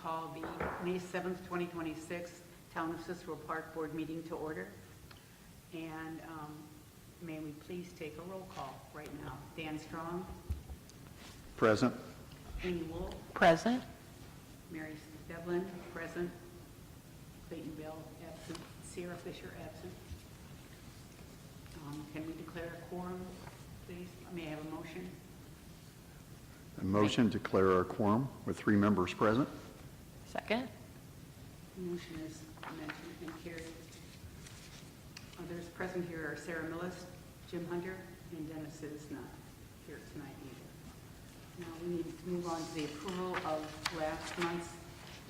call the May 7th, 2026 Town of Cicero Park Board meeting to order. And may we please take a roll call right now. Dan Strong, Present. Amy Wolf, Present. Mary Devlin, present. Clayton Bell, absent. Sierra Fisher, absent. Can we declare a quorum, please? May I have a motion? A motion to declare our quorum with 3 members present. Second. The motion is mentioned and carried. Others present here are Sarah Millis, Jim Hunter, and Dennis is not here tonight either. Now we need to move on to the approval of last month's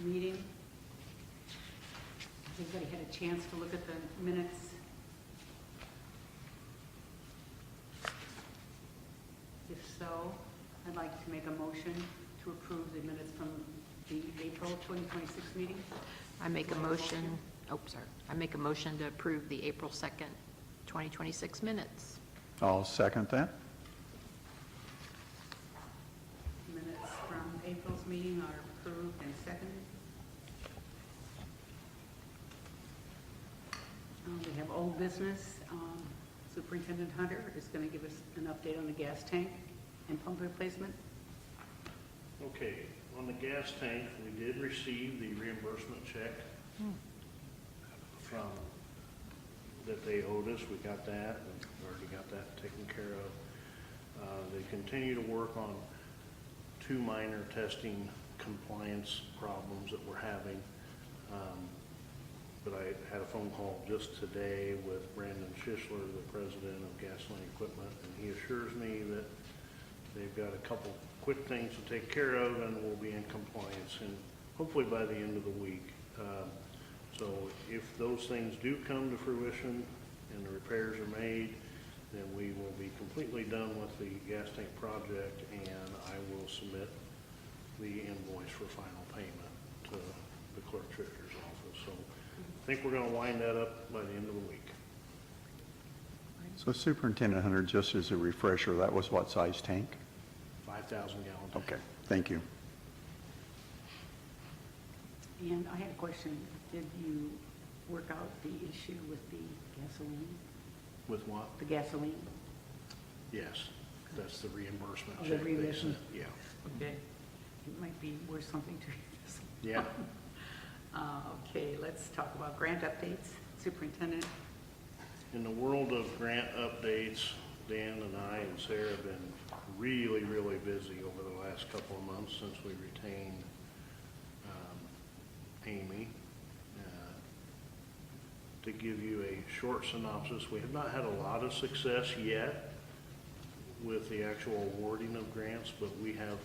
meeting. Has everybody had a chance to look at the minutes? If so, I'd like to make a motion to approve the minutes from the April 2026 meeting. I make a motion, I make a motion to approve the April 2nd, 2026 minutes. I'll second that. Minutes from April's meeting are approved and seconded. We have old business. Superintendent Hunter is going to give us an update on the gas tank and pump replacement. Okay, on the gas tank, we did receive the reimbursement check from, that they owed us. We got that, we already got that taken care of. They continue to work on 2 minor testing compliance problems that we're having. But I had a phone call just today with Brandon Schisler, the president of Gasoline Equipment, and he assures me that they've got a couple quick things to take care of and we'll be in compliance, and hopefully by the end of the week. So if those things do come to fruition and the repairs are made, then we will be completely done with the gas tank project, and I will submit the invoice for final payment to the clerk treasurer's office. So I think we're going to wind that up by the end of the week. So Superintendent Hunter, just as a refresher, that was what size tank? 5,000 gallon tank. Okay, thank you. And I had a question. Did you work out the issue with the gasoline? With what? The gasoline? Yes, that's the reimbursement Oh, the check they reimbursement. sent. Yeah. Okay. It might be worth something to read this. Yeah. Okay, let's talk about grant updates. Superintendent. In the world of grant updates, Dan and I and Sarah have been really, really busy over the last couple of months since we retained Amy. To give you a short synopsis, we have not had a lot of success yet with the actual awarding of grants, but we have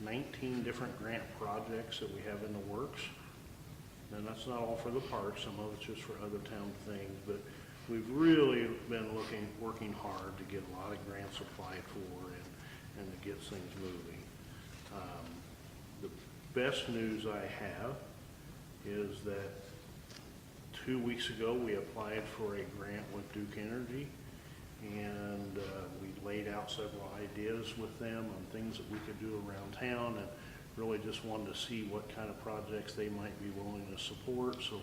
19 different grant projects that we have in the works. And that's not all for the park, some of it's just for other town things, but we've really been working hard to get a lot of grants applied for and to get things moving. The best news I have is that 2 weeks ago we applied for a grant with Duke Energy, and we laid out several ideas with them on things that we could do around town, and really just wanted to see what kind of projects they might be willing to support. So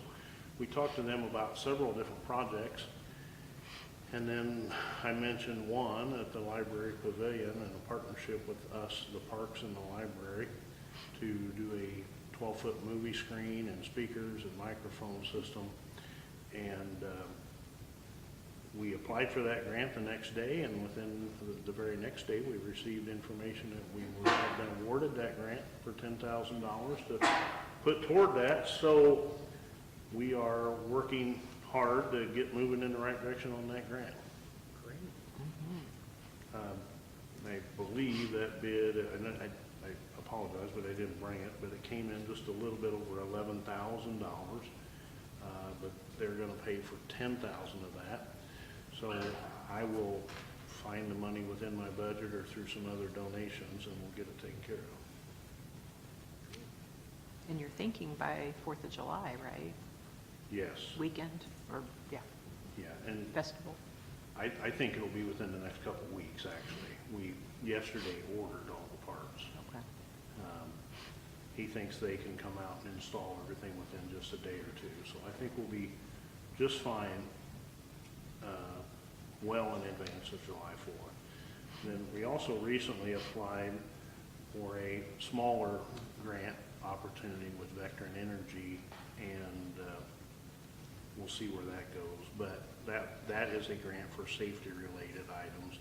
we talked to them about several different projects, and then I mentioned one at the library pavilion in a partnership with us, the parks and the library, to do a 12-foot movie screen and speakers and microphone system. And we applied for that grant the next day, and within the very next day we received information that we had been awarded that grant for $10,000 to put toward that. So we are working hard to get moving in the right direction on that grant. Great. I believe that bid, and I apologize, but I didn't bring it, but it came in just a little bit over $11,000, but they're going to pay for $10,000 of that. So I will find the money within my budget or through some other donations, and we'll get it taken care of. And you're thinking by 4th of July, right? Yes. Weekend, or, yeah, Yeah, and festival. I think it'll be within the next couple of weeks, actually. We yesterday ordered all the parts. Okay. he thinks they can come out and install everything within just a day or two. So I think we'll be just fine, well in advance of July 4th. Then we also recently applied for a smaller grant opportunity with Vectren Energy, and we'll see where that goes. But that is a grant for safety-related items.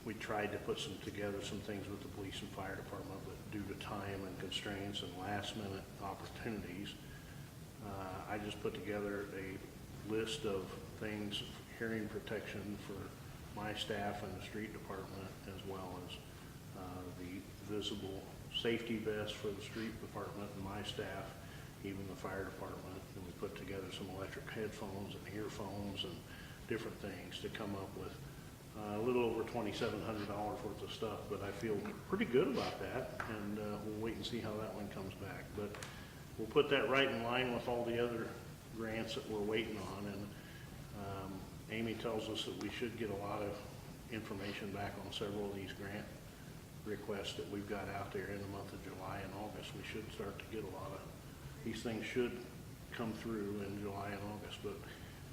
We tried to put together some things with the police and fire department, but due to time and constraints and last-minute opportunities, I just put together a list of things, hearing protection for my staff and the street department, as well as the visible safety vest for the street department and my staff, even the fire department. And we put together some electric headphones and earphones and different things to come up with a little over $2,700 worth of stuff, but I feel pretty good about that, and we'll wait and see how that one comes back. But we'll put that right in line with all the other grants that we're waiting on, and Amy tells us that we should get a lot of information back on several of these grant requests that we've got out there in the month of July and August. We should start to get a lot of, these things should come through in July and August, but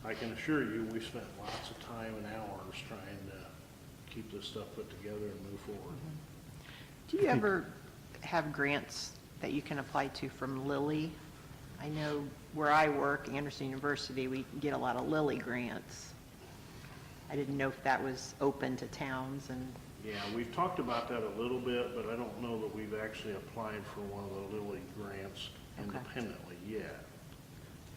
I can assure you, we've spent lots of time and hours trying to keep this stuff put together and move forward. Do you ever have grants that you can apply to from Lilly? I know where I work, Anderson University, we get a lot of Lilly grants. I didn't know if that was open to towns and... Yeah, we've talked about that a little bit, but I don't know that we've actually applied for one of the Lilly grants independently yet.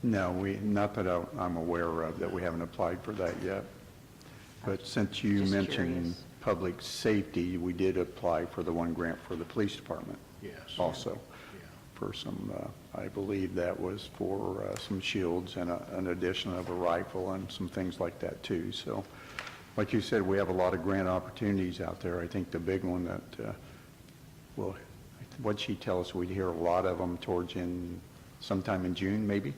No, not that I'm aware of, that we haven't applied for that yet. But since you Just mentioned curious. public safety, we did apply for the one grant for the police department Yes. also, Yeah. for some, I believe that was for some shields and an addition of a rifle and some things like that too. So, like you said, we have a lot of grant opportunities out there. I think the big one that, well, what'd she tell us? We'd hear a lot of them towards sometime in June, maybe?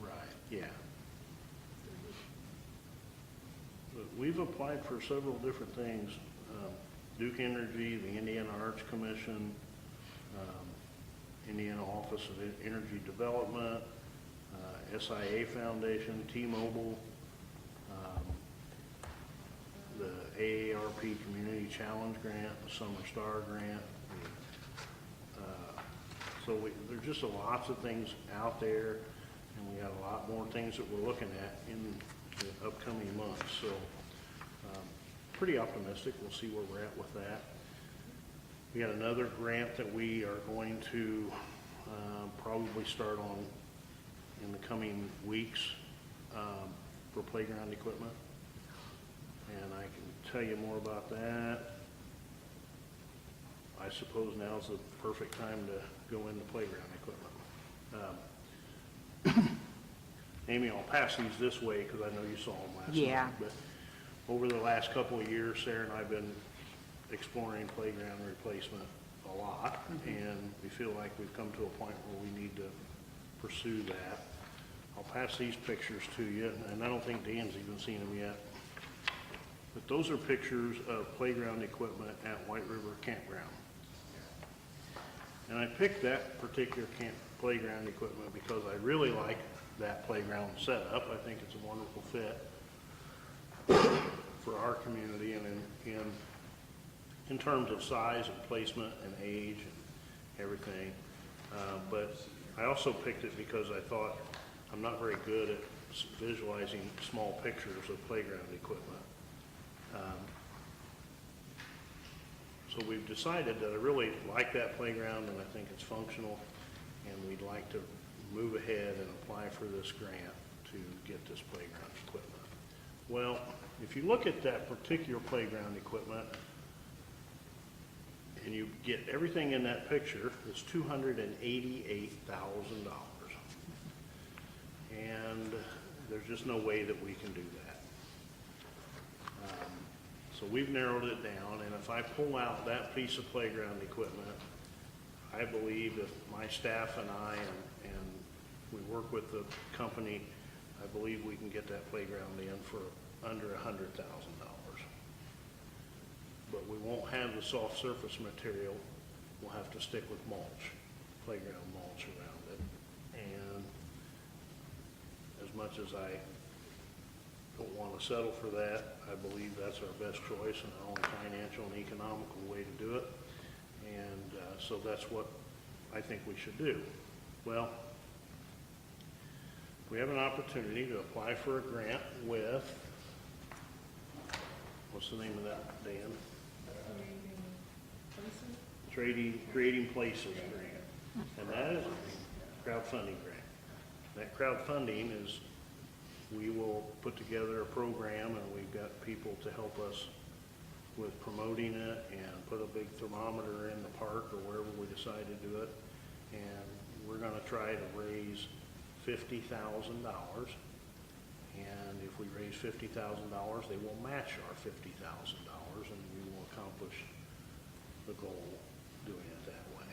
Right, yeah. But we've applied for several different things. Duke Energy, the Indiana Arts Commission, Indiana Office of Energy Development, SIA Foundation, T-Mobile, the AARP Community Challenge Grant, the Summer Star Grant. So there's just lots of things out there, and we got a lot more things that we're looking at in the upcoming months. So pretty optimistic. We'll see where we're at with that. We got another grant that we are going to probably start on in the coming weeks for playground equipment. And I can tell you more about that. I suppose now's the perfect time to go into playground equipment. Amy, I'll pass these this way because I know you saw them last Yeah. night. But over the last couple of years, Sarah and I have been exploring playground replacement a lot, and we feel like we've come to a point where we need to pursue that. I'll pass these pictures to you, and I don't think Dan's even seen them yet. But those are pictures of playground equipment at White River Campground. And I picked that particular playground equipment because I really like that playground setup. I think it's a wonderful fit for our community, and in terms of size and placement and age and everything. But I also picked it because I thought I'm not very good at visualizing small pictures of playground equipment. So we've decided that I really like that playground and I think it's functional, and we'd like to move ahead and apply for this grant to get this playground equipment. Well, if you look at that particular playground equipment and you get everything in that picture, it's $288,000. And there's just no way that we can do that. So we've narrowed it down, and if I pull out that piece of playground equipment, I believe if my staff and I and we work with the company, I believe we can get that playground in for under $100,000. But we won't have the soft surface material we'll have to stick with mulch, playground mulch around it. And as much as I don't want to settle for that, I believe that's our best choice and our only financial and economical way to do it. And so that's what I think we should do. Well, we have an opportunity to apply for a grant with, what's the name of that, Dan? Creating Places grant. And that is a crowdfunding grant. That crowdfunding is, we will put together a program, and we've got people to help us with promoting it and put a big thermometer in the park or wherever we decide to do it. And we're gonna try to raise $50,000. And if we raise $50,000, they will match our $50,000, and we will accomplish the goal doing it that way.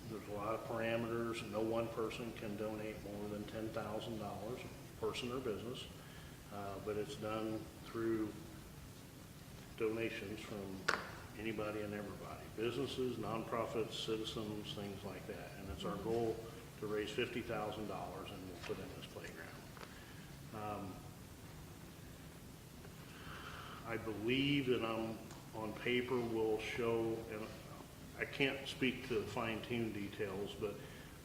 There's a lot of parameters. No one person can donate more than $10,000, person or business, but it's done through donations from anybody and everybody, businesses, nonprofits, citizens, things like that. And it's our goal to raise $50,000, and we'll put in this playground. I believe that on paper will show, and I can't speak to the fine-tuned details, but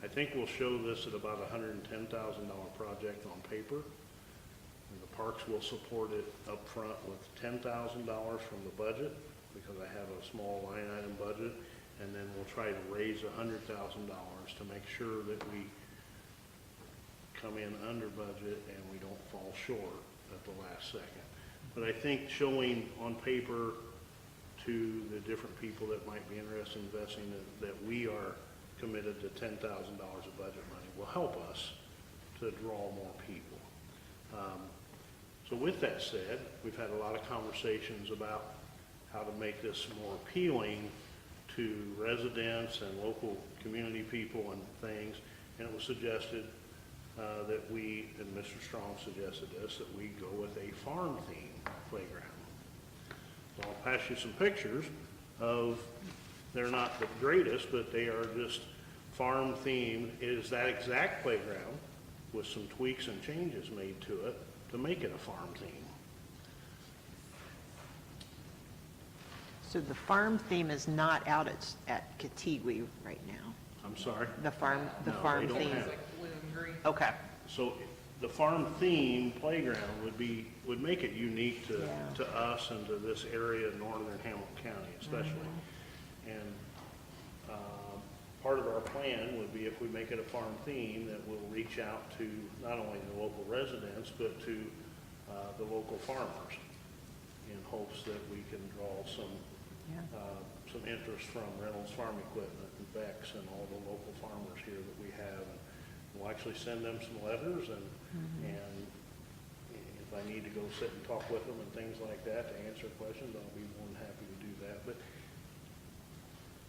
I think we'll show this at about a $110,000 project on paper. And the parks will support it up front with $10,000 from the budget, because I have a small line item budget, and then we'll try to raise $100,000 to make sure that we come in under budget and we don't fall short at the last second. But I think showing on paper to the different people that might be interested in investing that we are committed to $10,000 of budget money will help us to draw more people. So with that said, we've had a lot of conversations about how to make this more appealing to residents and local community people and things, and it was suggested that we, and Mr. Strong suggested this, that we go with a farm theme playground. So I'll pass you some pictures of, they're not the greatest, but they are just farm themed. It is that exact playground with some tweaks and changes made to it to make it a farm theme. So the farm theme is not out at Katigwe right now? I'm sorry? The farm No, theme? they don't have it. Okay. So the farm theme playground would make it unique to, Yeah. to us and to this area of northern Hamilton County especially. And part of our plan would be, if we make it a farm theme, that we'll reach out to not only the local residents, but to the local farmers, in hopes that we can draw some interest from Reynolds Farm Equipment and Beck's and all the local farmers here that we have. And we'll actually send them some letters, and if I need to go sit and talk with them and things like that to answer questions, I'll be more than happy to do that. But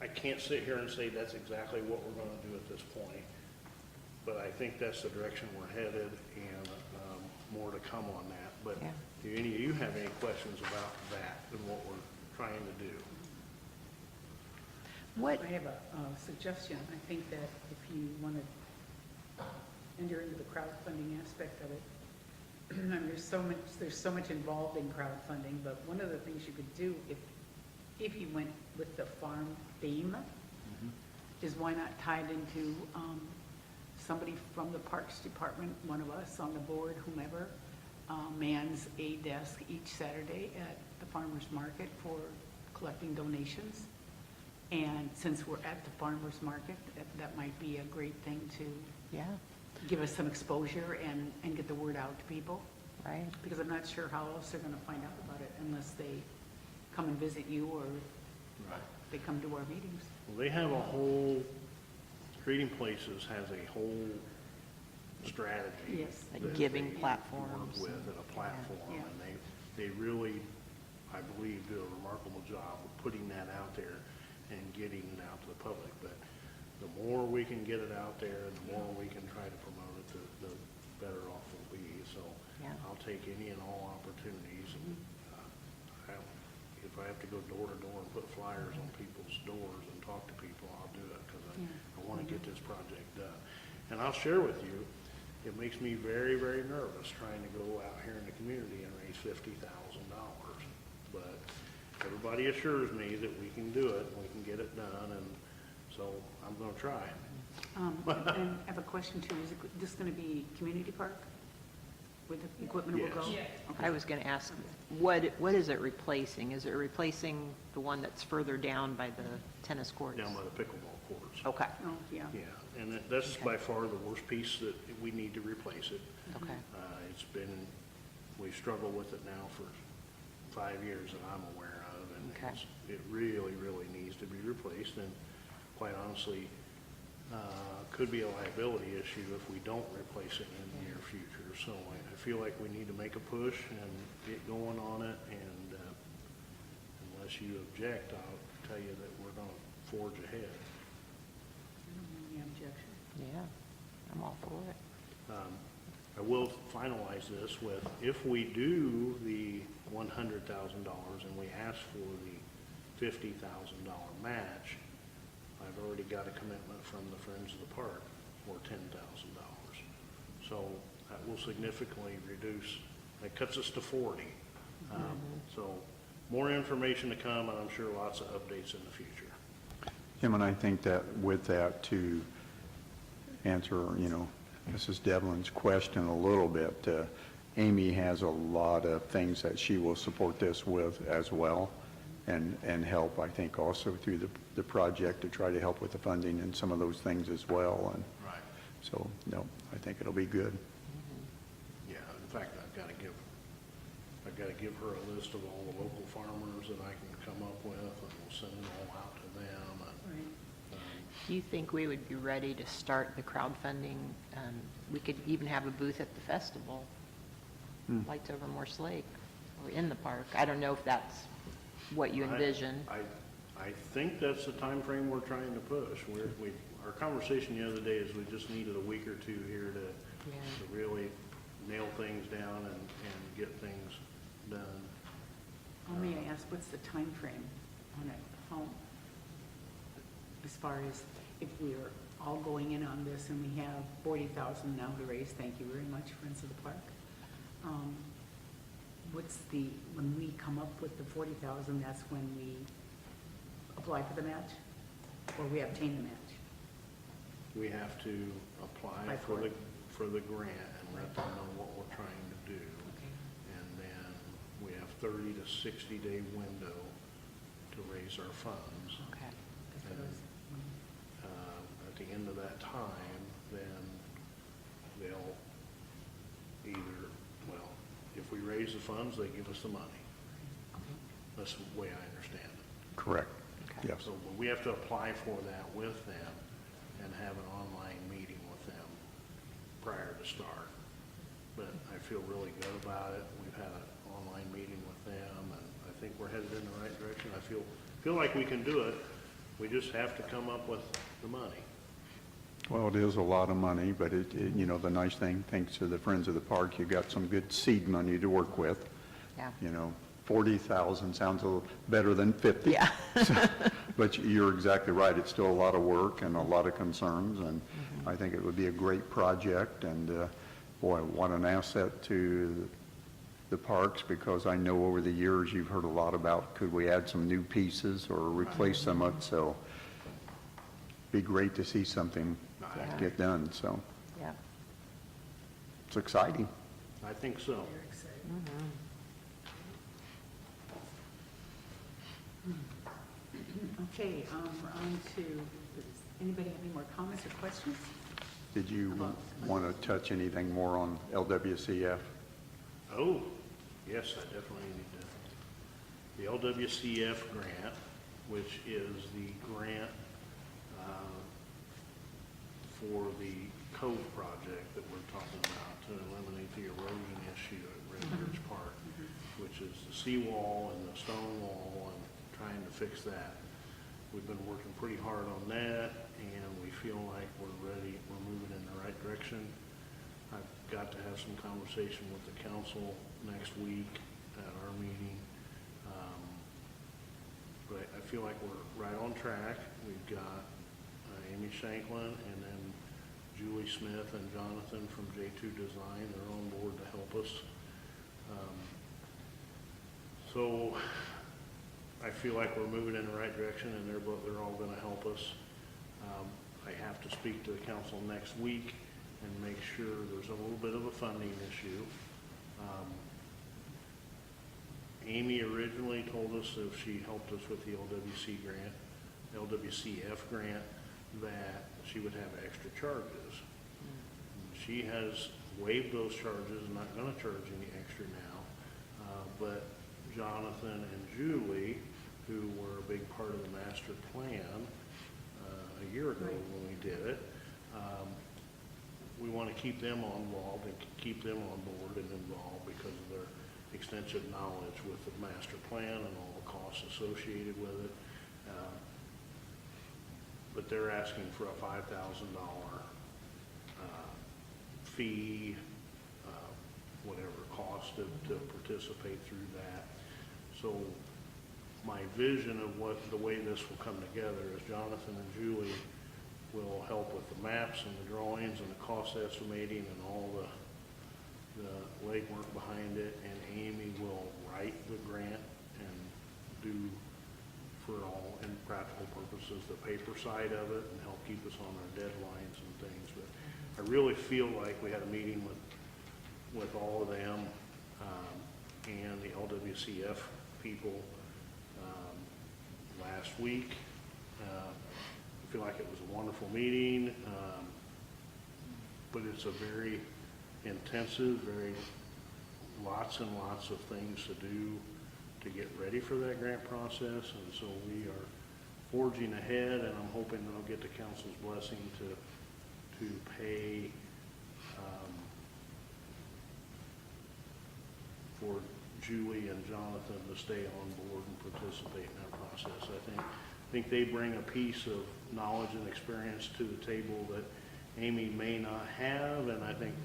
I can't sit here and say that's exactly what we're going to do at this point, but I think that's the direction we're headed, and more to come on that. But Yeah. do any of you have any questions about that and what we're trying to do? What, I have a suggestion. I think that if you want to enter into the crowdfunding aspect of it, and there's so much involved in crowdfunding, but one of the things you could do if you went with the farm theme is, why not tie it into somebody from the Parks Department, one of us on the board, whomever, mans a desk each Saturday at the farmer's market for collecting donations. And since we're at the farmer's market, that might be a great thing to yeah, give us some exposure and get the word out to people. right. Because I'm not sure how else they're going to find out about it unless they come and visit you, or they come to our meetings. Well, they have a whole, Creating Places has a whole strategy. Yes. Like that giving they platforms work with, and a platform, Yeah. and they really, I believe, do a remarkable job of putting that out there and getting it out to the public. But the more we can get it out there, and the more we can try to promote it, the better off we'll be. So Yeah. I'll take any and all opportunities. And, if I have to go door to door and put flyers on people's doors and talk to people, I'll do it, because Yeah. I want to get this project done. And I'll share with you, it makes me very, very nervous trying to go out here in the community and raise $50,000. But everybody assures me that we can do it, we can get it done, and so I'm gonna try. And I have a question too. Is this going to be community park where the equipment will go? Yes. Okay. I was going to ask, what is it replacing? Is it replacing the one that's further down by the tennis courts? Down by the pickleball courts. Okay, Oh, yeah. Yeah, and that's by far the worst piece that we need to replace it. okay. It's been, we've struggled with it now for 5 years that I'm aware of, and Okay. it really, really needs to be replaced, and quite honestly, could be a liability issue if we don't replace it in the near future. So I feel like we need to make a push and get going on it, and unless you object, I'll tell you that we're gonna forge ahead. Any objection? Yeah, I'm all for it. I will finalize this with, if we do the $100,000 and we ask for the $50,000 match, I've already got a commitment from the Friends of the Park for $10,000. So that will significantly reduce, that cuts us to 40. So more information to come, and I'm sure lots of updates in the future. Tim, and I think that with that, to answer, Mrs. Devlin's question a little bit, Amy has a lot of things that she will support this with as well, and help, I think, also through the project to try to help with the funding and some of those things as well. And Right. so, no, I think it'll be good. Yeah, in fact, I've got to give her a list of all the local farmers that I can come up with, and we'll send them all out to them. Right. Do you think we would be ready to start the crowdfunding? We could even have a booth at the festival, Lights Over Morse Lake, or in the park. I don't know if that's what you envision. I think that's the time frame we're trying to push. Our conversation the other day is we just needed a week or two here to really nail things down and get things done. May I ask, what's the time frame on it? How, as far as if we're all going in on this and we have 40,000 now to raise, thank you very much, Friends of the Park. When we come up with the 40,000, that's when we apply for the match? Or we obtain the match? We have to apply Apply for it. for the grant and let them know what we're trying to do. Okay. And then we have 30 to 60-day window to raise our funds. Okay. That's what I was- At the end of that time, then they'll either, well, if we raise the funds, they give us the money. Okay. That's the way I understand it. Correct. Okay. Yes. So we have to apply for that with them and have an online meeting with them prior to start. But I feel really good about it. We've had an online meeting with them, and I think we're headed in the right direction. I feel like we can do it. We just have to come up with the money. Well, it is a lot of money, but the nice thing, thanks to the Friends of the Park, you got some good seed money to work with. Yeah. 40,000 sounds a little better than 50. Yeah. But you're exactly right. It's still a lot of work and a lot of concerns, and I think it would be a great project. And boy, what an asset to the parks, because I know over the years you've heard a lot about could we add some new pieces or replace some of it. So be great to see something Yeah. get done. So Yeah. it's exciting. I think so. Very exciting. Okay, we're on to, does anybody have any more comments or questions? Did you want to touch anything more on LWCF? Oh, yes, I definitely need to. The LWCF grant, which is the grant for the cove project that we're talking about to eliminate the erosion issue at Red Ridge Park, which is the seawall and the stone wall, and trying to fix that. We've been working pretty hard on that, and we feel like we're ready, we're moving in the right direction. I've got to have some conversation with the council next week at our meeting. but I feel like we're right on track. We've got Amy Shanklin and then Julie Smith and Jonathan from J2 Design. They're on board to help us. So I feel like we're moving in the right direction, and they're all going to help us. I have to speak to the council next week and make sure there's a little bit of a funding issue. Amy originally told us if she helped us with the LWCF grant, that she would have extra charges. She has waived those charges, not going to charge any extra now. But Jonathan and Julie, who were a big part of the master plan a year ago when we did it, we want to keep them involved and keep them on board and involved because of their extensive knowledge with the master plan and all the costs associated with it. But they're asking for a $5,000 fee, whatever cost to participate through that. So my vision of the way this will come together is Jonathan and Julie will help with the maps and the drawings and the cost estimating and all the legwork behind it, and Amy will write the grant and do, for all and practical purposes, the paper side of it and help keep us on our deadlines and things. But I really feel like we had a meeting with all of them and the LWCF people last week. I feel like it was a wonderful meeting, but it's a very intensive, lots and lots of things to do to get ready for that grant process, and so we are forging ahead, and I'm hoping that I'll get the council's blessing to pay for Julie and Jonathan to stay on board and participate in that process. I think they bring a piece of knowledge and experience to the table that Amy may not have, and I think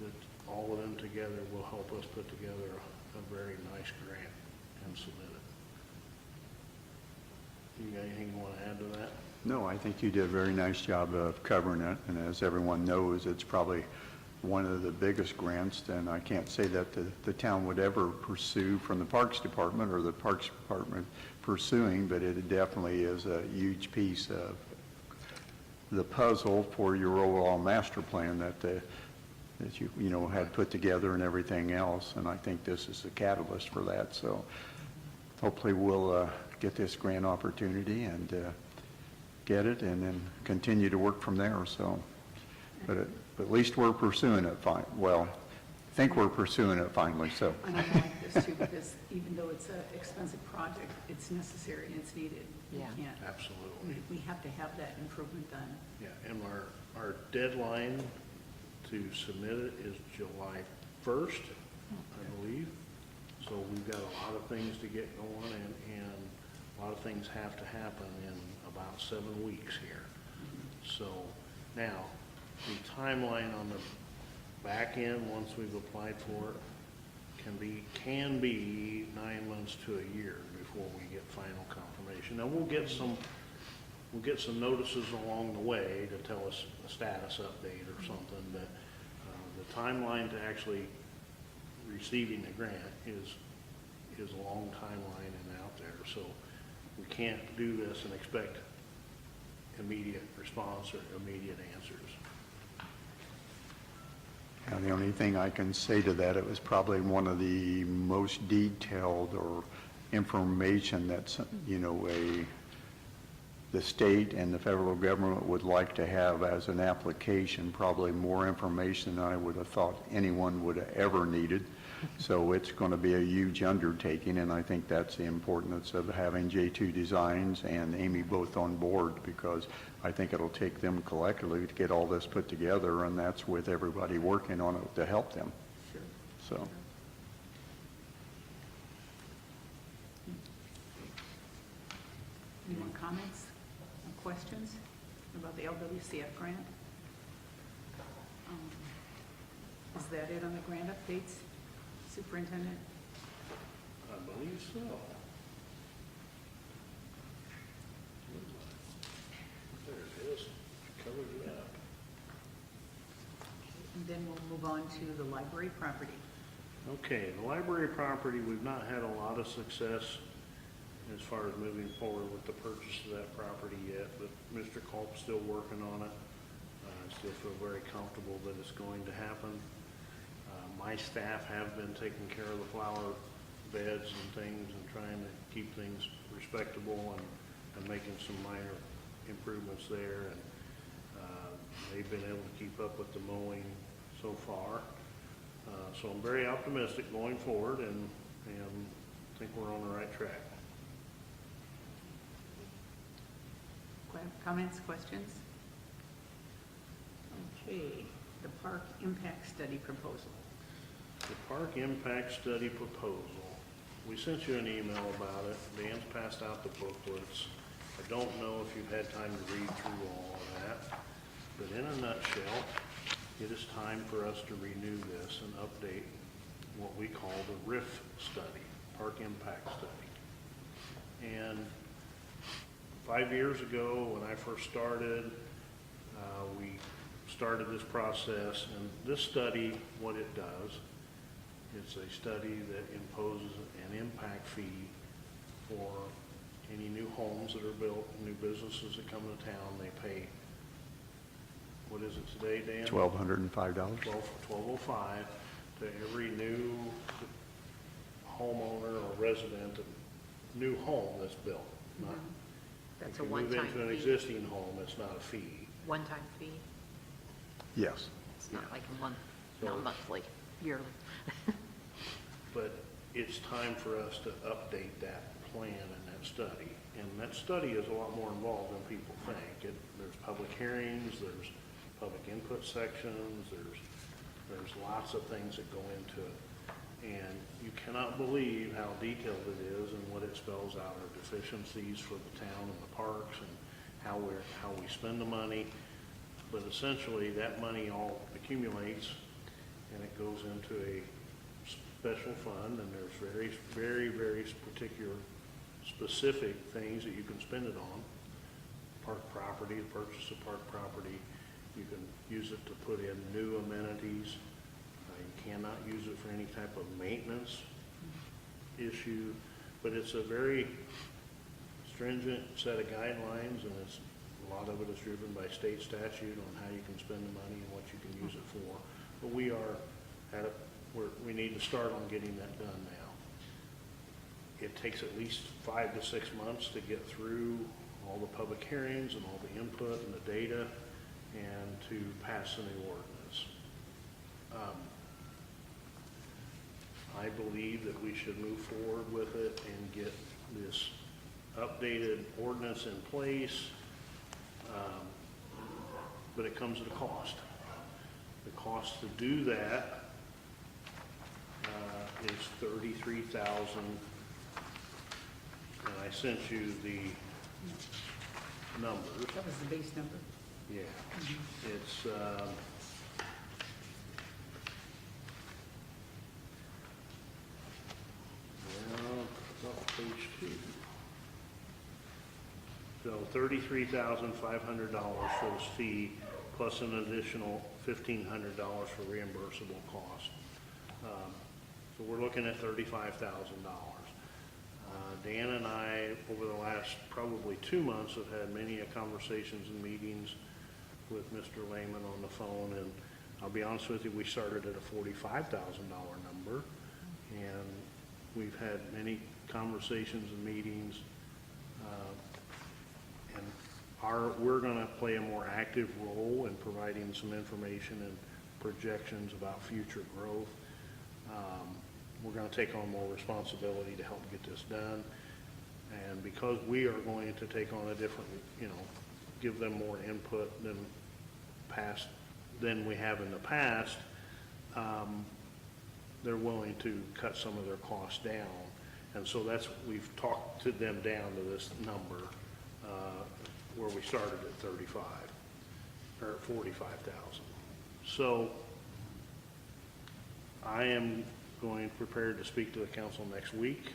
that all of them together will help us put together a very nice grant and submit it. You got anything you want to add to that? No, I think you did a very nice job of covering it, and as everyone knows, it's probably one of the biggest grants, and I can't say that the town would ever pursue from the Parks Department or the Parks Department pursuing, but it definitely is a huge piece of the puzzle for your overall master plan that you had put together and everything else, and I think this is a catalyst for that. So hopefully we'll get this grant opportunity and get it, and then continue to work from there. So, but at least we're pursuing it fine. Well, I think we're pursuing it finally. So. And I like this too, because even though it's an expensive project, it's necessary and it's needed. We Yeah. can't- Absolutely. We have to have that improvement done. Yeah, and our deadline to submit it is July 1st, I believe. So we've got a lot of things to get going, and a lot of things have to happen in about 7 weeks here. So now, the timeline on the back end, once we've applied for it, can be 9 months to a year before we get final confirmation. Now, we'll get some notices along the way to tell us a status update or something, but the timeline to actually receiving the grant is a long timeline and out there. So we can't do this and expect immediate response or immediate answers. Now, the only thing I can say to that, it was probably one of the most detailed or information that's, the state and the federal government would like to have as an application, probably more information than I would have thought anyone would have ever needed. So it's going to be a huge undertaking, and I think that's the importance of having J2 Designs and Amy both on board, because I think it'll take them collectively to get all this put together, and that's with everybody working on it to help them. Sure. So. Any more comments or questions about the LWCF grant? Is that it on the grant updates, Superintendent? I believe so. it is. Covered it up. And then we'll move on to the library property. Okay, the library property, we've not had a lot of success as far as moving forward with the purchase of that property yet, but Mr. Culp's still working on it. I still feel very comfortable that it's going to happen. My staff have been taking care of the flower beds and things and trying to keep things respectable and making some minor improvements there. And they've been able to keep up with the mowing so far. So I'm very optimistic going forward and think we're on the right track. Comments, questions? Okay, the park impact study proposal. The park impact study proposal, we sent you an email about it. Dan's passed out the booklets. I don't know if you've had time to read through all of that, but in a nutshell, it is time for us to renew this and update what we call the RIF study, Park Impact Study. And 5 years ago, when I first started, we started this process, and this study, what it does, it's a study that imposes an impact fee for any new homes that are built, new businesses that come to town. They pay, what is it today, Dan? $1,205. $1,205 to every new homeowner or resident, new home that's built. Not, That's if a you move one-time into an fee. existing home, it's not a fee. One-time fee? Yes. It's not like a month, So- not monthly, yearly. But it's time for us to update that plan and that study. And that study is a lot more involved than people think. There's public hearings, there's public input sections, there's lots of things that go into it. And you cannot believe how detailed it is and what it spells out, our deficiencies for the town and the parks and how we spend the money. But essentially, that money all accumulates and it goes into a special fund, and there's very particular, specific things that you can spend it on. Park property, the purchase of park property. You can use it to put in new amenities. You cannot use it for any type of maintenance issue, but it's a very stringent set of guidelines, and a lot of it is driven by state statute on how you can spend the money and what you can use it for. But we are we need to start on getting that done now. It takes at least 5 to 6 months to get through all the public hearings and all the input and the data and to pass a new ordinance. I believe that we should move forward with it and get this updated ordinance in place, but it comes at a cost. The cost to do that is $33,000, and I sent you the numbers. That was the base number. Yeah, it's, well, it's on page 2. So $33,500 for this fee, plus an additional $1,500 for reimbursable cost. So we're looking at $35,000. Dan and I, over the last probably 2 months, have had many conversations and meetings with Mr. Lehman on the phone, and I'll be honest with you, we started at a $45,000 number, and we've had many conversations and meetings, and we're going to play a more active role in providing some information and projections about future growth. We're going to take on more responsibility to help get this done, and because we are going to take on a different, give them more input than we have in the past, they're willing to cut some of their costs down, and so we've talked to them down to this number where we started at 35 or 45,000. So I am prepared to speak to the council next week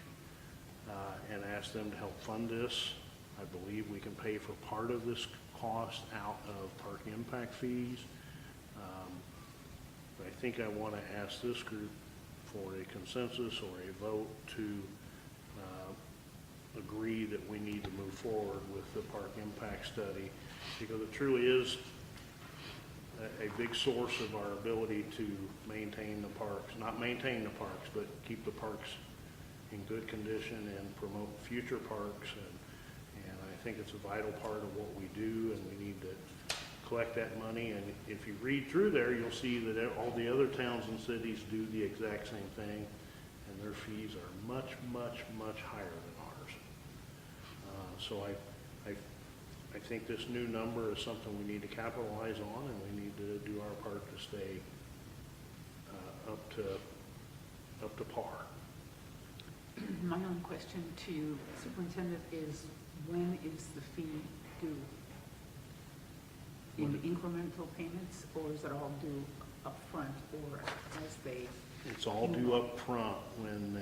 and ask them to help fund this. I believe we can pay for part of this cost out of park impact fees. But I think I want to ask this group for a consensus or a vote to agree that we need to move forward with the park impact study, because it truly is a big source of our ability to maintain the parks, not maintain the parks, but keep the parks in good condition and promote future parks. And I think it's a vital part of what we do, and we need to collect that money. And if you read through there, you'll see that all the other towns and cities do the exact same thing, and their fees are much, much, much higher than ours. So I think this new number is something we need to capitalize on, and we need to do our part to stay up to par. My own question to you, Superintendent, is when is the fee due? In incremental payments, or is it all due upfront, or as they? It's all due up front when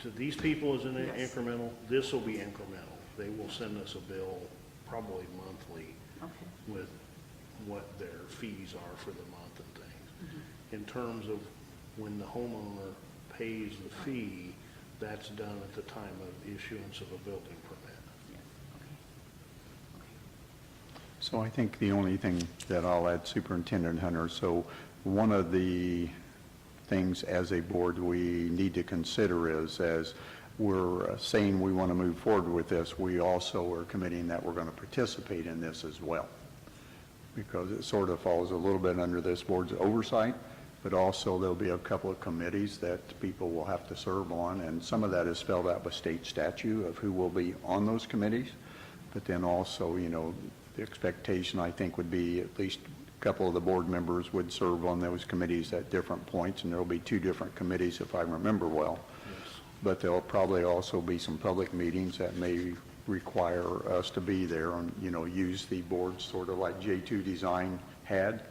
to these people is an Yes. incremental, this will be incremental. They will send us a bill probably monthly Okay. with what their fees are for the month and things. Mm-hmm. In terms of when the homeowner pays the fee, that's done at the time of issuance of a building permit. Yes, okay. So I think the only thing that I'll add, Superintendent Hunter, so one of the things as a board we need to consider is, as we're saying we want to move forward with this, we also are committing that we're going to participate in this as well, because it sort of falls a little bit under this board's oversight, but also there'll be a couple of committees that people will have to serve on, and some of that is spelled out by state statute of who will be on those committees. But then also, you know, the expectation, I think, would be at least a couple of the board members would serve on those committees at different points, and there'll be 2 different committees if I remember well. Yes. But there'll probably also be some public meetings that may require us to be there and, you know, use the board sort of like J2 Design had,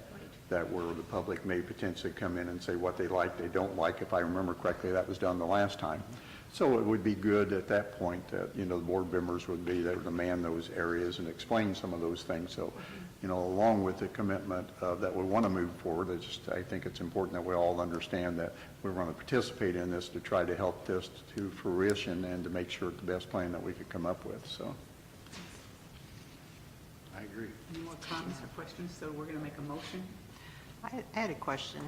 that where the public may potentially come in and say what they like, they don't like. If I remember correctly, that was done the last time. So it would be good at that point that, you know, the board members would be there to man those areas and explain some of those things. So, you know, along with the commitment that we want to move forward, I think it's important that we all understand that we're going to participate in this to try to help this to fruition and to make sure it's the best plan that we could come up with. So, I agree. Any more comments or questions? So we're going to make a motion. I had a question.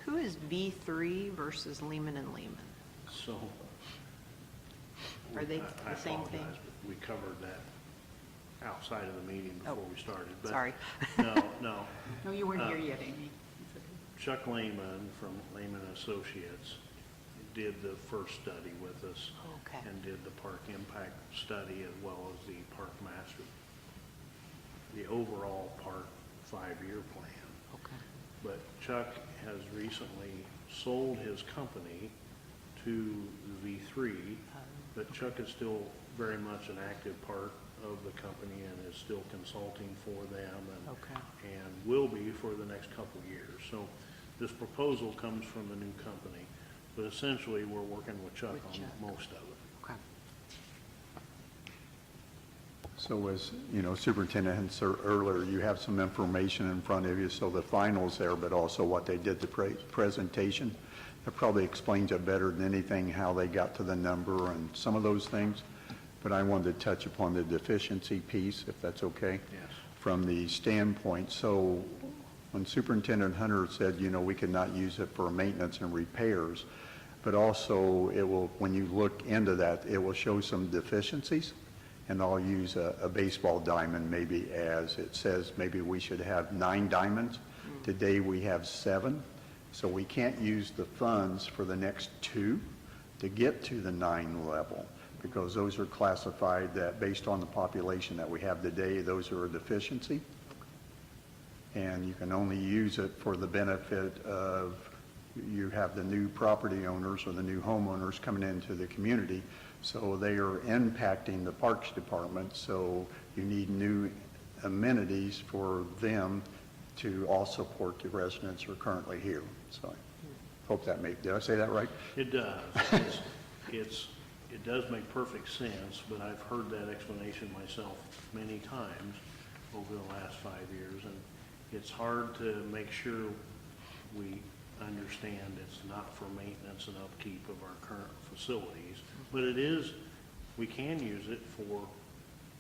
Who is V3 versus Lehman and Lehman? So. Are they I the same thing? apologize, but we covered that outside of the meeting before Oh, we started. But sorry. No. No, you weren't here Uh, yet, Amy. It's okay. Chuck Lehman from Lehman Associates did the first study with us. Okay. And did the park impact study as well as the park master, the overall park 5-year plan. Okay. But Chuck has recently sold his company to V3, but Chuck is still very much an active part of the company and is still consulting for them and will be for the next couple of years. So this proposal comes from the new company, but essentially we're working with Chuck With on Chuck. most of it. Okay. so as, you know, Superintendent had said earlier, you have some information in front of you, so the finals there, but also what they did, the presentation. That probably explains it better than anything, how they got to the number and some of those things. But I wanted to touch upon the deficiency piece, if that's okay. Yes. From the standpoint, so when Superintendent Hunter said, you know, we could not use it for maintenance and repairs, but also it will, when you look into that, it will show some deficiencies. And I'll use a baseball diamond maybe as it says, maybe we should have 9 diamonds. Today we have 7. So we can't use the funds for the next 2 to get to the 9 level, because those are classified that based on the population that we have today, those are a deficiency. And you can only use it for the benefit of, you have the new property owners or the new homeowners coming into the community. So they are impacting the Parks Department. So you need new amenities for them to all support the residents who are currently here. So I hope that did I say that right? It does. It does make perfect sense, but I've heard that explanation myself many times. over the last 5 years, and it's hard to make sure we understand it's not for maintenance and upkeep of our current facilities, but it is, we can use it for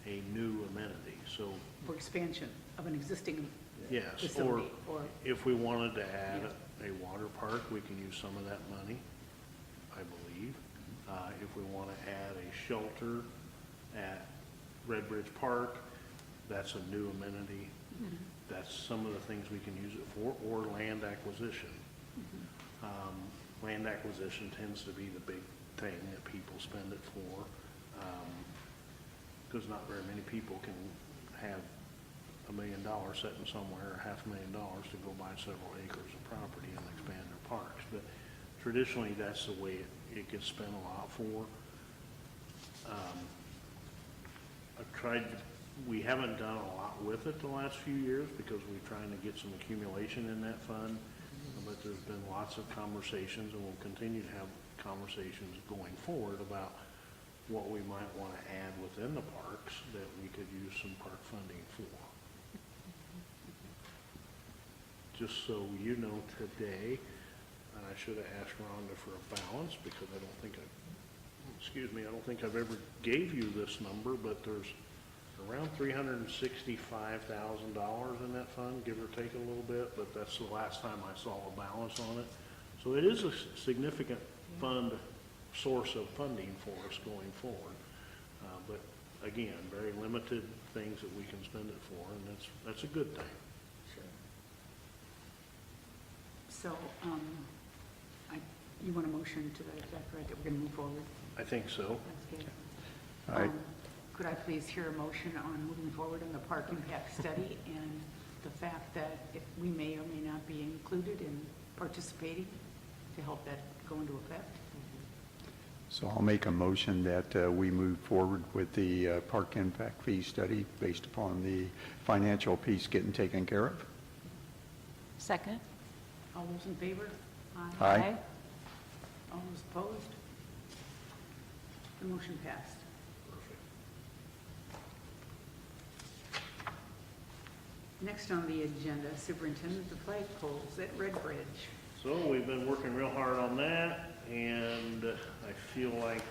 a new amenity, so, For expansion of an existing yes, or facility, or, if we wanted to add a water park, we can use some of that money, I believe. If we want to add a shelter at Red Bridge Park, that's a new amenity. That's some of the things we can use it for, or land acquisition. Land acquisition tends to be the big thing that people spend it for, because not very many people can have $1 million sitting somewhere, or $500,000 to go buy several acres of property and expand their parks. But traditionally, that's the way it gets spent a lot for. We haven't done a lot with it the last few years because we're trying to get some accumulation in that fund. But there's been lots of conversations, and we'll continue to have conversations going forward about what we might want to add within the parks that we could use some park funding for. Just so you know, today, and I should have asked Rhonda for a balance because I don't think I've ever gave you this number, but there's around $365,000 in that fund, give or take a little bit, but that's the last time I saw a balance on it. So it is a significant source of funding for us going forward. But again, very limited things that we can spend it for, and that's a good thing. so, you want a motion to that effect, right, that we're going to move forward? I think so. That's good. I- Could I please hear a motion on moving forward on the park impact study and the fact that if we may or may not be included in participating to help that go into effect? So I'll make a motion that we move forward with the park impact fee study based upon the financial piece getting taken care of. Second? All those in favor? Aye. All those opposed? The motion passed. Next on the agenda, Superintendent, the flagpoles at Red Bridge. So we've been working real hard on that, and I feel like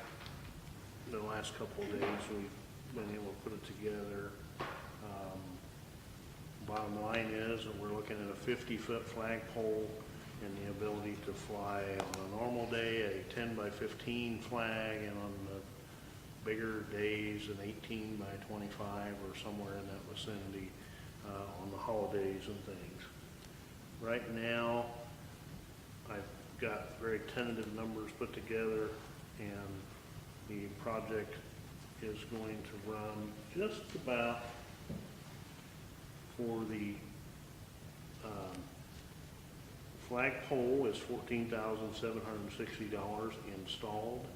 the last couple of days we've been able to put it together. Bottom line is that we're looking at a 50-foot flagpole and the ability to fly on a normal day a 10 by 15 flag, and on the bigger days an 18 by 25 or somewhere in that vicinity on the holidays and things. Right now, I've got very tentative numbers put together, and the project is going to run just about, for the flagpole is $14,760 installed,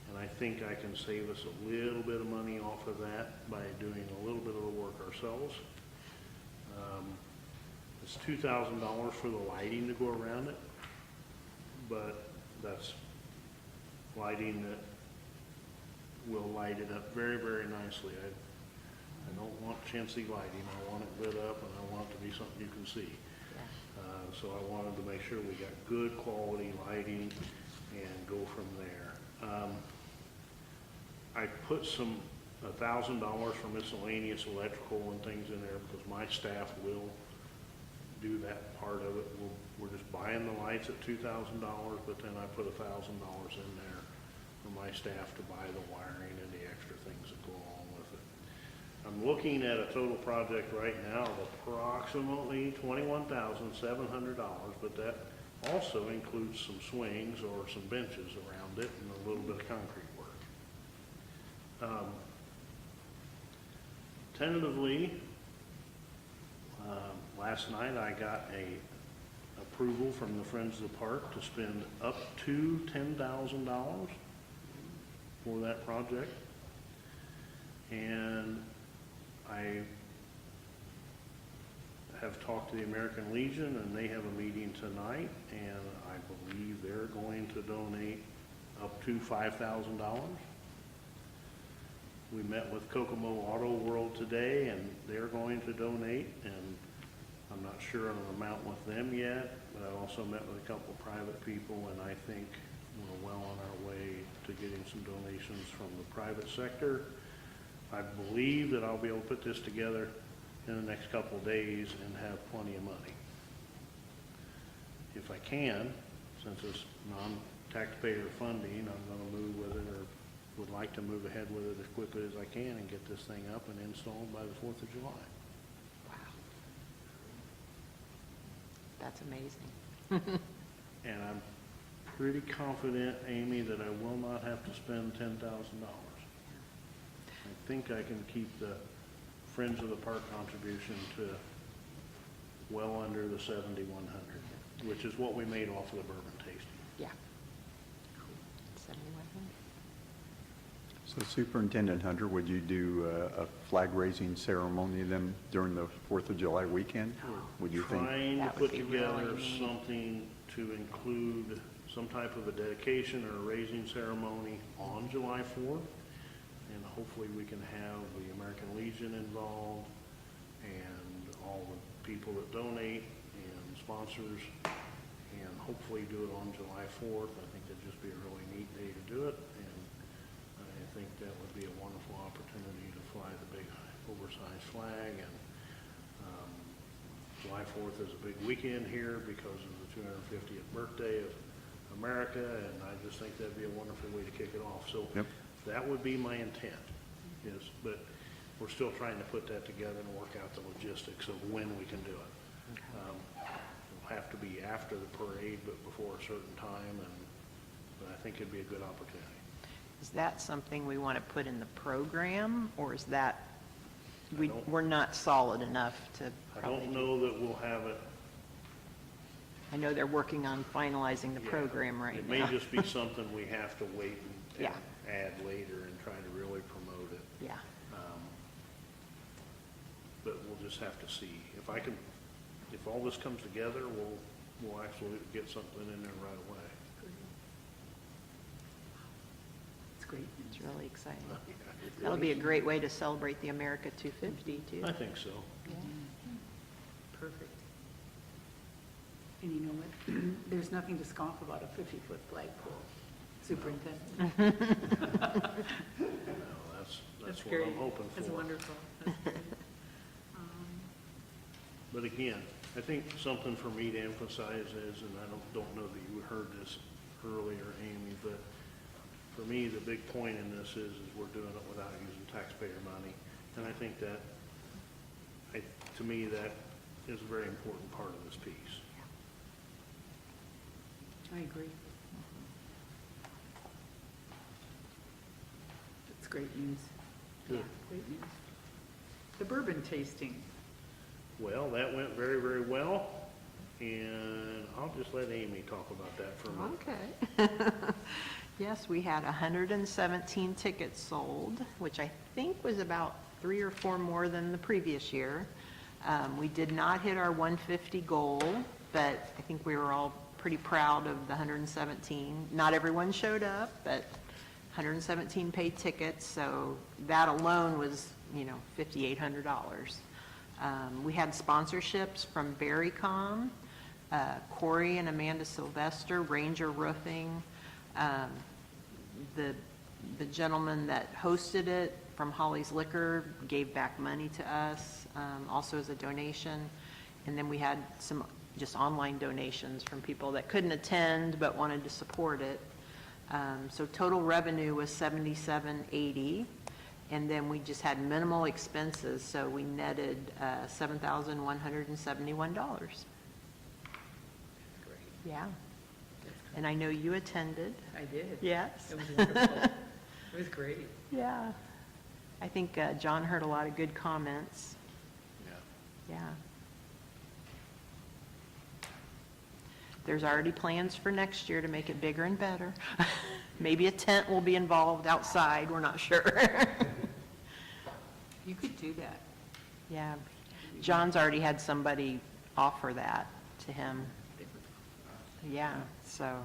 and I think I can save us a little bit of money off of that by doing a little bit of the work ourselves. It's $2,000 for the lighting to go around it, but that's lighting that will light it up very, very nicely. I don't want chintzy lighting. I want it lit up, and I want it to be something you can see. So I wanted to make sure we got good quality lighting and go from there. I put some $1,000 for miscellaneous electrical and things in there because my staff will do that part of it. We're just buying the lights at $2,000, but then I put $1,000 in there for my staff to buy the wiring and the extra things that go along with it. I'm looking at a total project right now of approximately $21,700, but that also includes some swings or some benches around it and a little bit of concrete work. Tentatively, last night I got a approval from the Friends of the Park to spend up to $10,000 for that project. And I have talked to the American Legion, and they have a meeting tonight, and I believe they're going to donate up to $5,000. We met with Kokomo Auto World today, and they're going to donate, and I'm not sure on an amount with them yet, but I also met with a couple of private people, and I think we're well on our way to getting some donations from the private sector. I believe that I'll be able to put this together in the next couple of days and have plenty of money. If I can, since it's non-taxpayer funding, I'm going to move with it, or would like to move ahead with it as quickly as I can and get this thing up and installed by the 4th of July. Wow. That's amazing. And I'm pretty confident, Amy, that I will not have to spend $10,000. I think I can keep the Friends of the Park contribution to well under the 7,100, which is what we made off of the bourbon tasting. Yeah. 7,100. So Superintendent Hunter, would you do a flag raising ceremony then during the 4th of July weekend? Would you think? Trying to That would put be together really neat. something to include some type of a dedication or a raising ceremony on July 4th. And hopefully we can have the American Legion involved and all the people that donate and sponsors, and hopefully do it on July 4th. I think that'd just be a really neat day to do it, and I think that would be a wonderful opportunity to fly the big oversized flag. And July 4th is a big weekend here because of the 250th birthday of America, and I just think that'd be a wonderful way to kick it off. So Yep. that would be my intent, but we're still trying to put that together and work out the logistics of when we can do it. It'll have to be after the parade, but before a certain time, but I think it'd be a good opportunity. Is that something we want to put in the program, or is that, I don't- we're not solid enough to I probably don't do? know that we'll have it. I know they're working on finalizing the Yeah, program right It now. may just be something we have to wait and Yeah. add later and try to really promote it. Yeah, But we'll just have to see. If all this comes together, we'll actually get something in there right away. It's great. it's really exciting. It That'll be a really great way to celebrate the America 250, too. is. I think so. Yeah. Perfect. And you know what? There's nothing to scoff about a 50-foot flagpole, Superintendent. No, that's what great. I'm hoping for. That's wonderful. That's great. But again, I think something for me to emphasize is, and I don't know that you heard this earlier, Amy, but for me, the big point in this is we're doing it without using taxpayer money. And I think that, to me, that is a very important part of this piece. I agree. That's great news. Good. Yeah, great news. The bourbon tasting. Well, that went very, very well, and I'll just let Amy talk about that for a minute. Okay. Yes, we had 117 tickets sold, which I think was about 3 or 4 more than the previous year. We did not hit our 150 goal, but I think we were all pretty proud of the 117. Not everyone showed up, but 117 paid tickets, so that alone was, $5,800. We had sponsorships from Berrycom, Corey and Amanda Sylvester, Ranger Roofing. The gentleman that hosted it from Holly's Liquor gave back money to us, also as a donation. And then we had some just online donations from people that couldn't attend but wanted to support it. So total revenue was $77.80. And then we just had minimal expenses, so we netted $7,171. Great. Yeah. And I know you attended. I did. Yes. It was wonderful. It was great. Yeah. I think John heard a lot of good comments. Yeah. Yeah. There's already plans for next year to make it bigger and better. Maybe a tent will be involved outside, we're not sure. You could do that. Yeah. John's already had somebody offer that to him. Yeah, so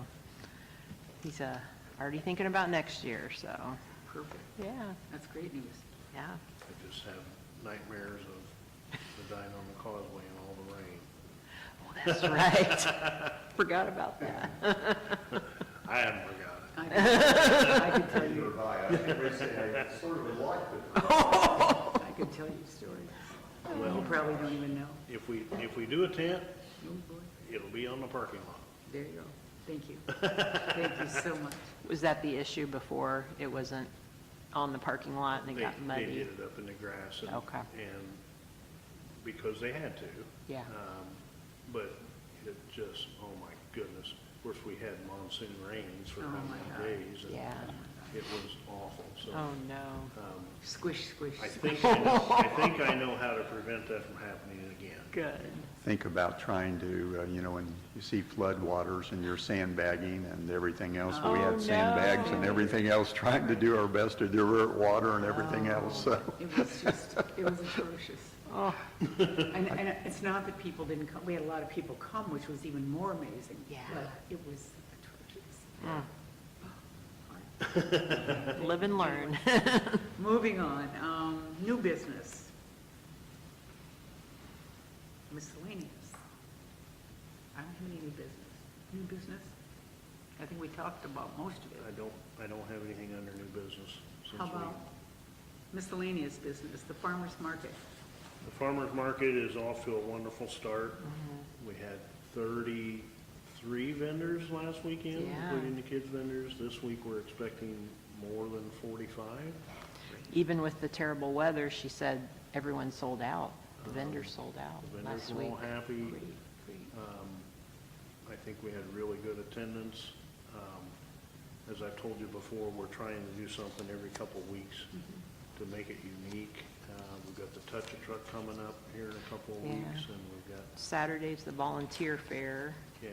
he's already thinking about next year, so. perfect. Yeah, That's great news. yeah. I just have nightmares of the dying on the causeway and all the rain. Oh, that's right. Forgot about that. I haven't forgot it. I could tell you, I could tell you stories. Well- You probably don't even know. If we do a tent, Oh, boy. it'll be on the parking lot. There you go. Thank you. Thank you so much. Was that the issue before? It wasn't on the parking lot and it got They muddy? did it up in the grass and. Okay. And because they had to. Yeah. But it just, oh my goodness. Of course, we had monsoon rains for Oh, how my many God. days? and Yeah. It was awful, so. Oh, no. Squish, squish. I squish. think I know how to prevent that from happening again. Good. Think about trying to, when you see flood waters and you're sandbagging and everything else. We Oh, had sandbags and no. everything else, trying to do our best to divert water and everything else, so. It was atrocious. Oh, And it's not that people didn't come, we had a lot of people come, which was even more amazing. Yeah. But it was atrocious. live and learn. Moving on, new business. Miscellaneous. I don't have any new business. New business? I think we talked about most of I it. don't have anything under new business since How we. about miscellaneous business, the farmer's market? The farmer's market is off to a wonderful start. We had 33 vendors last weekend, Yeah. including the kids' vendors. This week, we're expecting more than 45. Even with the terrible weather, she said everyone sold out. The vendors sold out The vendors last were week. all happy. Great, great. I think we had really good attendance. As I've told you before, we're trying to do something every couple of weeks to make it unique. We've got the Touch a Truck coming up here in a couple of Yeah. weeks, and we've got, Saturday's the volunteer fair. yeah.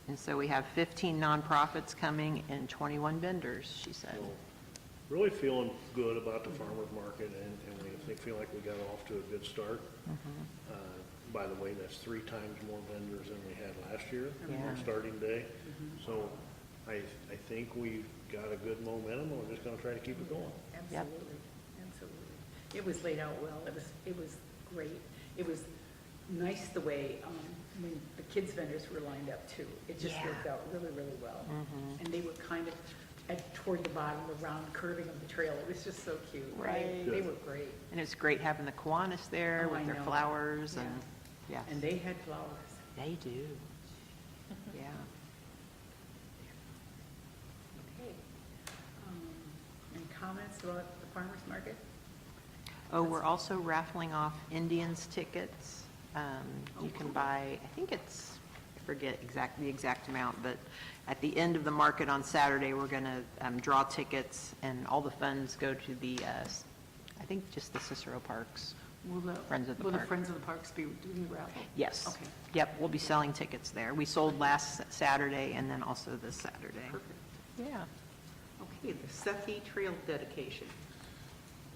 And so we have 15 nonprofits coming and 21 vendors, she said. So, really feeling good about the farmer's market, and we feel like we got off to a good start. By the way, that's 3 times more vendors than we had last year Yeah. on starting day. So I think we've got a good momentum, and we're just gonna try to keep it going. Yep. Absolutely, absolutely. It was laid out well. It was great. It was nice the way, when the kids vendors were lined up too. It just Yeah. worked out really, really well. And they were kind of toward the bottom, the round curving of the trail. It was just so cute. Right. They were great. And it's great having the Kiwanis there Oh, I with their know. flowers and, Yeah. yes. And they had flowers. They do. Yeah. Okay. Any comments about the farmer's market? Oh, we're also raffling off Indians tickets. You can buy, I think it's, I forget the exact amount, but at the end of the market on Saturday, we're going to draw tickets, and all the funds go to the, I think just the Cicero Parks. Friends of the Will the Park. Friends of the Parks be doing the raffle? Yes. Okay. Yep, we'll be selling tickets there. We sold last Saturday and then also this Saturday. Perfect. Yeah. Okay, the Sethi Trail dedication.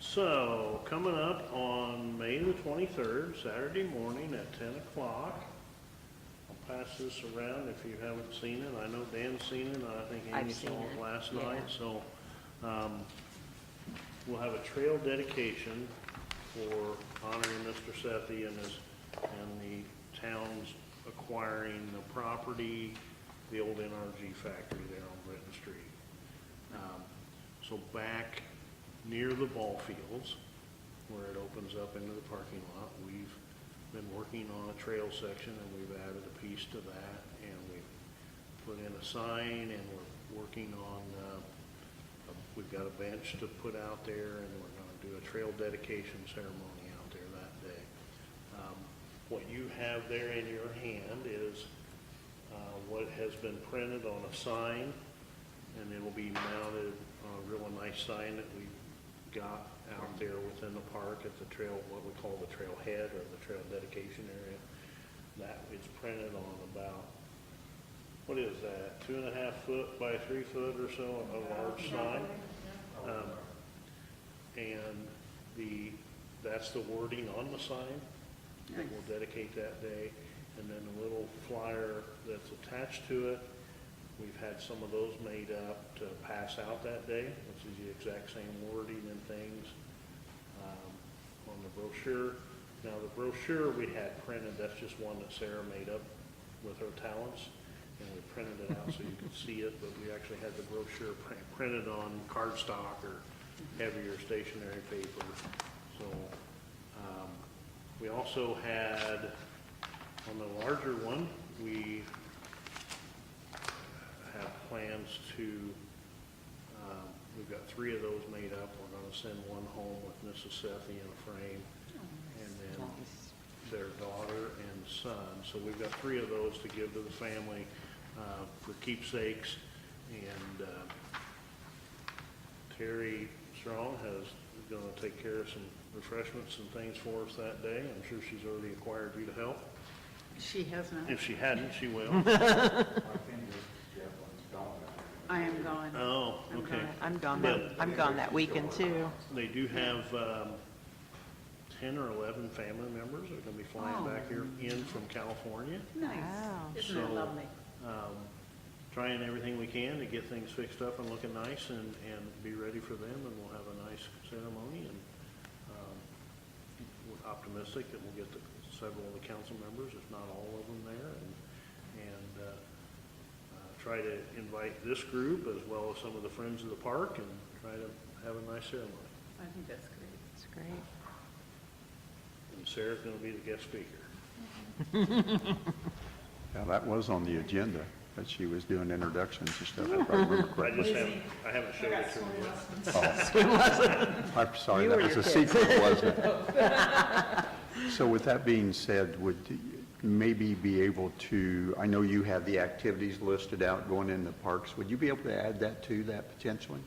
So, coming up on May the 23rd, Saturday morning at 10 o'clock. I'll pass this around if you haven't seen it. I know Dan's seen it, and I think I've Amy saw seen it it, last yeah. night. So, we'll have a trail dedication for honoring Mr. Sethi and the town's acquiring the property, the old NRG factory there on Britton Street. So back near the ball fields, where it opens up into the parking lot, we've been working on a trail section, and we've added a piece to that, and we've put in a sign, and we're working on, we've got a bench to put out there, and we're gonna do a trail dedication ceremony out there that day. What you have there in your hand is what has been printed on a sign, and it will be mounted on a real nice sign that we got out there within the park at the trail, what we call the trailhead or the trail dedication area. That is printed on about, what is that, 2.5 foot by 3 foot or so, a large sign. And that's the wording on the sign that we'll dedicate that day. And then a little flyer that's attached to it We've had some of those made up to pass out that day, which is the exact same wording and things on the brochure. Now, the brochure we had printed, that's just one that Sarah made up with her talents, and we printed it out so you could see it, but we actually had the brochure printed on cardstock or heavier stationery paper. So, we also had, on the larger one, we have plans to, we've got 3 of those made up. We're gonna send one home with Mrs. Sethi in a frame, and then their daughter and son. So we've got 3 of those to give to the family for keepsakes. And Terry Strong is gonna take care of some refreshments and things for us that day. I'm sure she's already acquired you to help. She has not. If she hadn't, she will. I am gone. Oh, I'm okay. gone. I'm gone that weekend too. They do have 10 or 11 family members that are going to be flying Oh. back here in from California. Nice. Wow. Isn't that So, lovely? Trying everything we can to get things fixed up and looking nice and be ready for them, and we'll have a nice ceremony, and we're optimistic that we'll get several of the council members, if not all of them there, and try to invite this group as well as some of the friends of the park and try to have a nice ceremony. I think that's great. It's great. And Sarah's going to be the guest speaker. Yeah, that was on the agenda, that she was doing introductions and stuff, if I remember correctly. I haven't showed it to her yet. Oh, I'm sorry, You that or was your a kids? secret, wasn't it? So with that being said, would you maybe be able to, I know you have the activities listed out going in the parks, would you be able to add that to that potentially?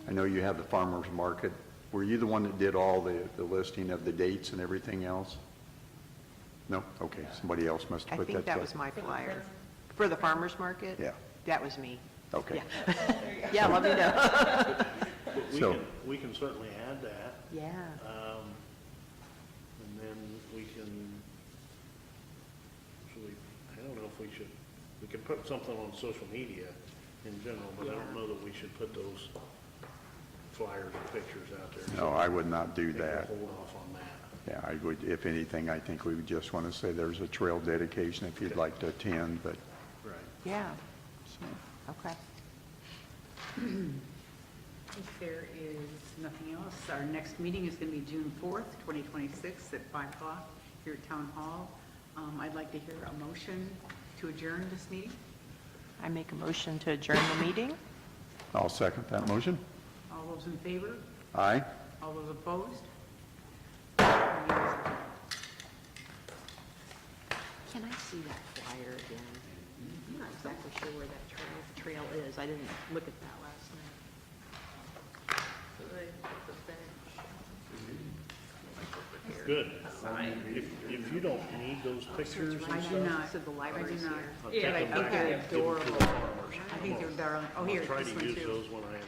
I know you have the farmer's market. Were you the one that did all the listing of the dates and everything else? No? Okay, somebody else must I have put that think that together. was my flyer. For the farmer's market? Yeah. That was me. Okay. Yeah. Yeah, let me know. But So- we can certainly add that. Yeah. And then we can, I don't know if we can put something on social media in general, but I don't know that we should put those flyers or pictures out there. No, I would not do I think we'll that. hold off on that. Yeah, I would, if anything, I think we would just want to say there's a trail dedication if you'd like to attend, but, Right. Yeah, so, okay. If there is nothing else, our next meeting is going to be June 4th, 2026 at 5 o'clock here at Town Hall. I'd like to hear a motion to adjourn this meeting. I make a motion to adjourn the meeting. I'll second that motion. All those in favor? Aye? All those opposed? Can I see that flyer again? I'm not exactly sure where that trail is. I didn't look at that last night. Good. If you don't need those pictures I and do stuff, not. So the library's I do not. here. I'll Yeah, take them I back think and they're give them to the adorable. farmers. I think they're darling. Oh, I'll here, try this to one use too. those when I am